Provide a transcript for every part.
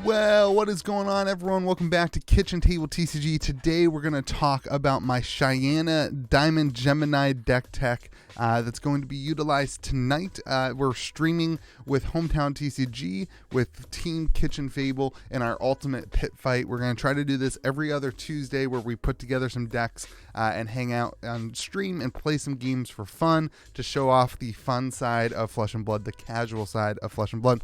Well, what is going on, everyone? Welcome back to Kitchen Table TCG. Today we're going to talk about my Shiyana Diamond Gemini deck tech that's going to be utilized tonight. We're streaming with Hometown TCG, with Team Kitchen Fable, and our Ultimate Pit Fight. We're going to try to do this every other Tuesday where we put together some decks and hang out on stream and play some games for fun to show off the fun side of Flesh and Blood, the casual side of Flesh and Blood.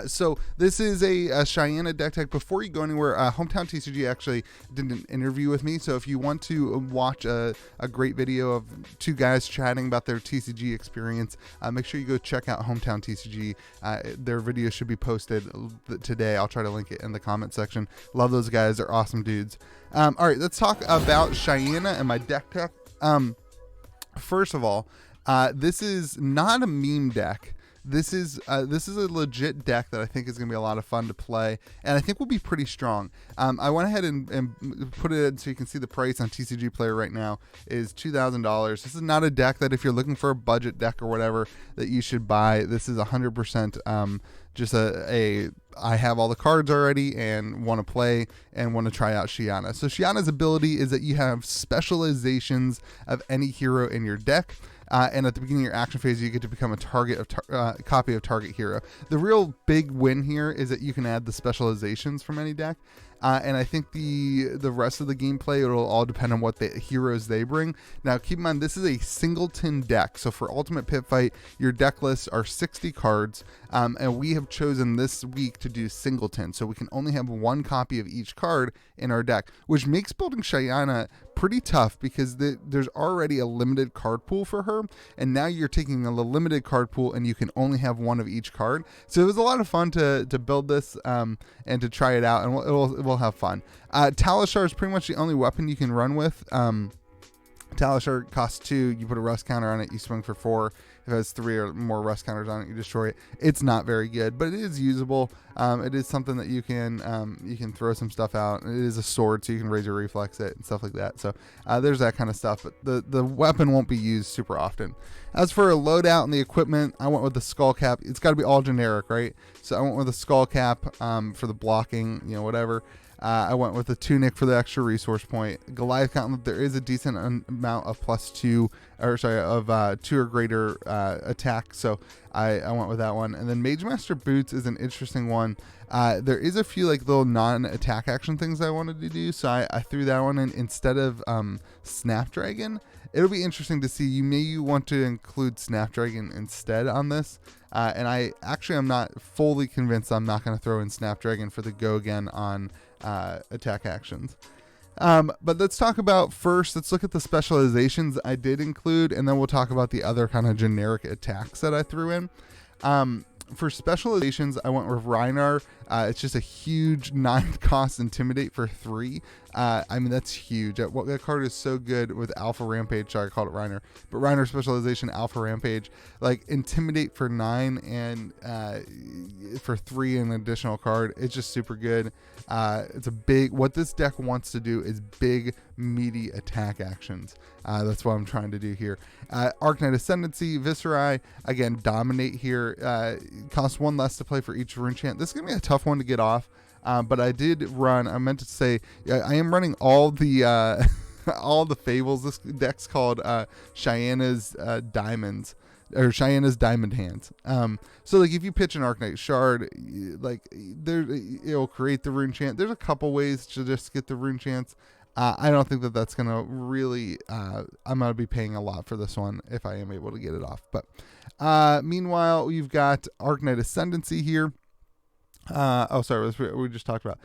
So this is a Shiyana deck tech. Before you go anywhere, Hometown TCG actually did an interview with me, so if you want to watch a great video of two guys chatting about their TCG experience, make sure you go check out Hometown TCG. Their video should be posted today. I'll try to link it in the comment section. Love those guys. They're awesome dudes. All right, let's talk about Shiyana and my deck tech. First of all, this is not a meme deck. This is a legit deck that I think is going to be a lot of fun to play, and I think will be pretty strong. I went ahead and put it in so you can see the price on TCG Player right now is $2,000. This is not a deck that if you're looking for a budget deck or whatever that you should buy. This is 100% just I have all the cards already and want to play and want to try out Shiyana. So Shiyana's ability is that you have specializations of any hero in your deck. And at the beginning of your action phase, you get to become a target of copy of target hero. The real big win here is that you can add the specializations from any deck. And I think the rest of the gameplay, it'll all depend on what the heroes they bring. Now, keep in mind, this is a Singleton deck. So for Ultimate Pit Fight, your deck lists are 60 cards. And we have chosen this week to do Singleton. So we can only have one copy of each card in our deck, which makes building Shiyana pretty tough because there's already a limited card pool for her. And now you're taking a limited card pool and you can only have one of each card. So it was a lot of fun to build this and to try it out. And we'll have fun. Talishar is pretty much the only weapon you can run with. Talishar costs 2. You put a rust counter on it. You swing for 4. If it has 3 or more rust counters on it, you destroy it. It's not very good, but it is usable. It is something that you can throw some stuff out. It is a sword, so you can raise your reflex it and stuff like that. So there's that kind of stuff. But the weapon won't be used super often. As for a loadout and the equipment, I went with the skull cap. It's got to be all generic, right? So I went with a skull cap for the blocking, whatever. I went with a tunic for the extra resource point. Goliath Gauntlet, there is a decent amount of +2, of 2 or greater attack, so I went with that one. And then Mage Master Boots is an interesting one. There is a few little non-attack action things I wanted to do, so I threw that one in instead of Snapdragon. It'll be interesting to see. You may want to include Snapdragon instead on this. And I'm not fully convinced I'm not going to throw in Snapdragon for the go again on attack actions. But let's look at the specializations I did include, and then we'll talk about the other kind of generic attacks that I threw in. For specializations, I went with Reinar. It's just a huge 9-cost Intimidate for 3. That's huge. That card is so good with Alpha Rampage. Sorry, I called it Reinar. But Reinar specialization, Alpha Rampage. Intimidate for 9 and for 3 an additional card. It's just super good. What this deck wants to do is big, meaty attack actions. That's what I'm trying to do here. Arknight Ascendancy, Viscerai, again, dominate here. Costs 1 less to play for each rune chant. This is going to be a tough one to get off. But I meant to say, I am running all the all the fables. This deck's called Shiyana's Diamonds, or Shiyana's Diamond Hands. So if you pitch an Arknight Shard, it'll create the rune chant. There's a couple ways to just get the rune chants. I don't think that's going to really, I'm going to be paying a lot for this one if I am able to get it off. But meanwhile, we've got Arknight Ascendancy here. We just talked about.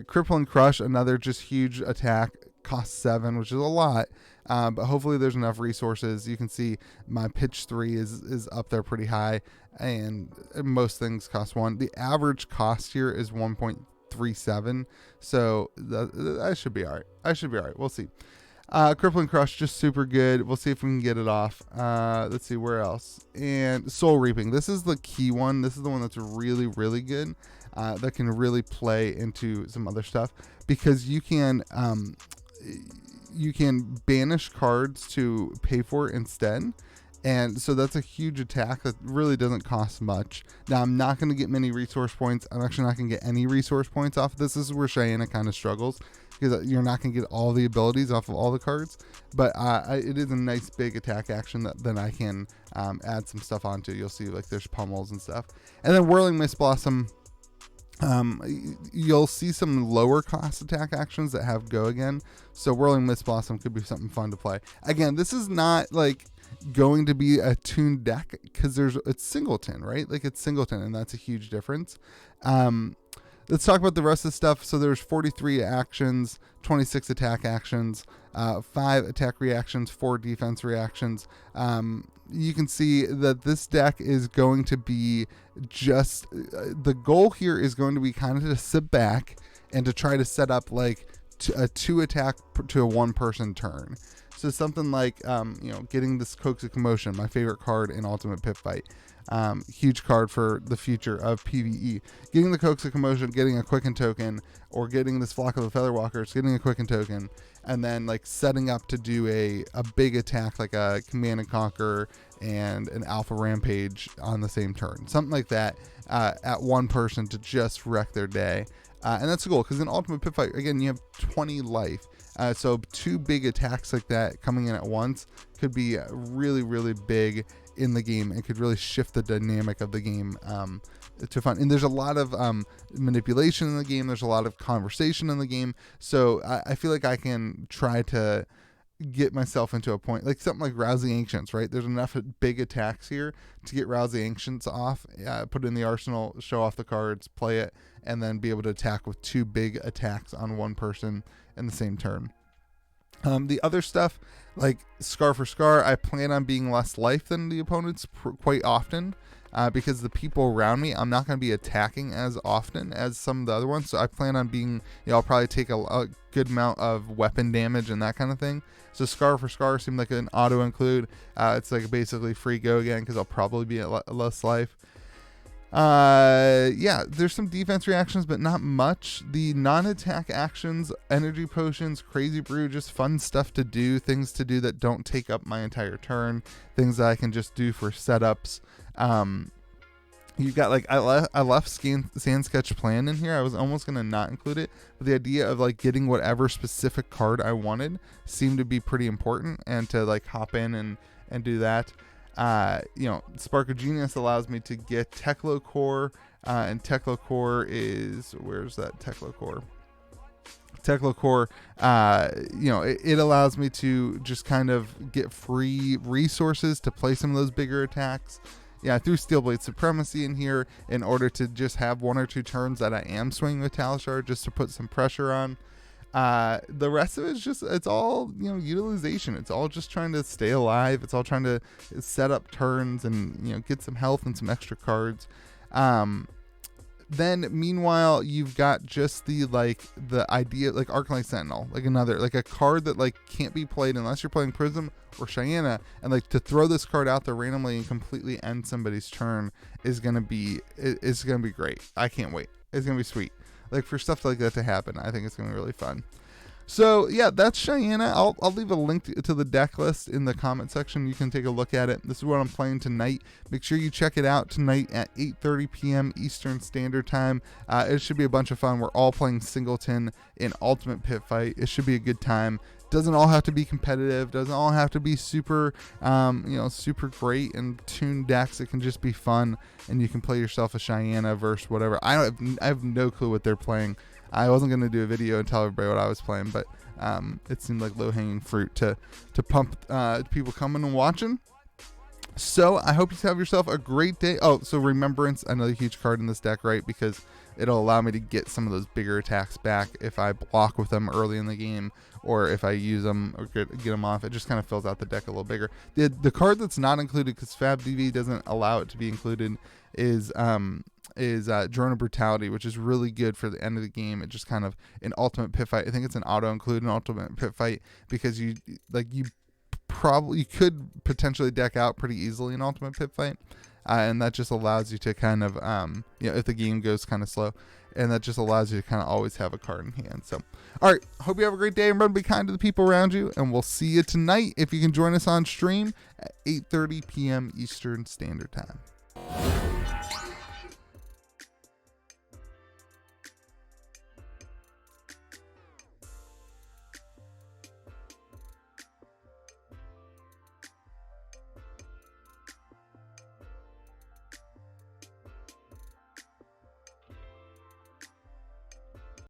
Crippling Crush, another just huge attack, costs 7, which is a lot. But hopefully there's enough resources. You can see my pitch 3 is up there pretty high, and most things cost 1. The average cost here is 1.37, so I should be all right. We'll see. Crippling Crush, just super good. We'll see if we can get it off. Let's see where else. And Soul Reaping. This is the key one. This is the one that's really, really good. That can really play into some other stuff because you can banish cards to pay for it instead. And so that's a huge attack that really doesn't cost much. Now, I'm not going to get many resource points. I'm actually not going to get any resource points off of this. This is where Shiyana kind of struggles, because you're not going to get all the abilities off of all the cards. But it is a nice big attack action that then I can add some stuff onto. You'll see like there's pummels and stuff. And then Whirling Mist Blossom. You'll see some lower cost attack actions that have go again. So Whirling Mist Blossom could be something fun to play. Again, this is not like going to be a tuned deck, because it's Singleton, right? Like it's Singleton, and that's a huge difference. Let's talk about the rest of the stuff. So there's 43 actions, 26 attack actions, 5 attack reactions, 4 defense reactions. You can see that this deck is going to be just, the goal here is going to be kind of to sit back and to try to set up like a 2 attack to a 1 person turn. So something like, getting this Coax of Commotion, my favorite card in Ultimate Pit Fight. Huge card for the future of PvE. Getting the Coax of Commotion, getting a Quicken token, or getting this Flock of the Featherwalkers, getting a Quicken token, and then like setting up to do a big attack like a Command and Conquer and an Alpha Rampage on the same turn. Something like that at 1 person to just wreck their day. And that's the goal, because in Ultimate Pit Fight, again, you have 20 life. So 2 big attacks like that coming in at once could be really, really big in the game, and could really shift the dynamic of the game to fun. And there's a lot of manipulation in the game. There's a lot of conversation in the game. So I feel like I can try to get myself into a point, like something like Rousing Ancients, right? There's enough big attacks here to get Rousing Ancients off, put it in the arsenal, show off the cards, play it, and then be able to attack with 2 big attacks on 1 person in the same turn. The other stuff, like Scar for Scar, I plan on being less life than the opponents quite often, because the people around me, I'm not going to be attacking as often as some of the other ones. So I plan on being, I'll probably take a good amount of weapon damage and that kind of thing. So Scar for Scar seemed like an auto include. It's like basically free go again, because I'll probably be at less life. There's some defense reactions, but not much. The non-attack actions, energy potions, crazy brew, just fun stuff to do, things to do that don't take up my entire turn, things that I can just do for setups. You've got like, I left Sand Sketch Plan in here. I was almost going to not include it, but the idea of like getting whatever specific card I wanted seemed to be pretty important, and to like hop in and do that. Spark of Genius allows me to get Teklo Core, and Teklo Core is, where's that Teklo Core? Teklo Core, it allows me to just kind of get free resources to play some of those bigger attacks. Yeah, through Steelblade Supremacy in here, in order to just have 1 or 2 turns that I am swinging with Talishar, just to put some pressure on. The rest of it is just, it's all, utilization. It's all just trying to stay alive. It's all trying to set up turns and, get some health and some extra cards. Then meanwhile, you've got just the idea, like Arclight Sentinel, like a card that can't be played unless you're playing Prism or Shiyana, and to throw this card out there randomly and completely end somebody's turn is gonna be great. I can't wait. It's gonna be sweet. For stuff like that to happen, I think it's gonna be really fun. So yeah, that's Shiyana. I'll leave a link to the deck list in the comment section. You can take a look at it. This is what I'm playing tonight. Make sure you check it out tonight at 8:30 p.m. Eastern Standard Time. It should be a bunch of fun. We're all playing Singleton in Ultimate Pit Fight. It should be a good time. Doesn't all have to be competitive. Doesn't all have to be super, super great and tuned decks. It can just be fun, and you can play yourself a Shiyana versus whatever. I have no clue what they're playing. I wasn't going to do a video and tell everybody what I was playing, but it seemed like low-hanging fruit to pump people coming and watching. So I hope you have yourself a great day. Oh, so Remembrance, another huge card in this deck, right? Because it'll allow me to get some of those bigger attacks back if I block with them early in the game, or if I use them or get them off. It just kind of fills out the deck a little bigger. The card that's not included, because FABTCG doesn't allow it to be included, is Drone of Brutality, which is really good for the end of the game. It just kind of, in Ultimate Pit Fight, I think it's an auto include in Ultimate Pit Fight, because you could potentially deck out pretty easily in Ultimate Pit Fight, and that just allows you to kind of if the game goes kind of slow, and that just allows you to kind of always have a card in hand. So, all right, hope you have a great day. Remember to be kind to the people around you, and we'll see you tonight if you can join us on stream at 8:30 p.m. Eastern Standard Time.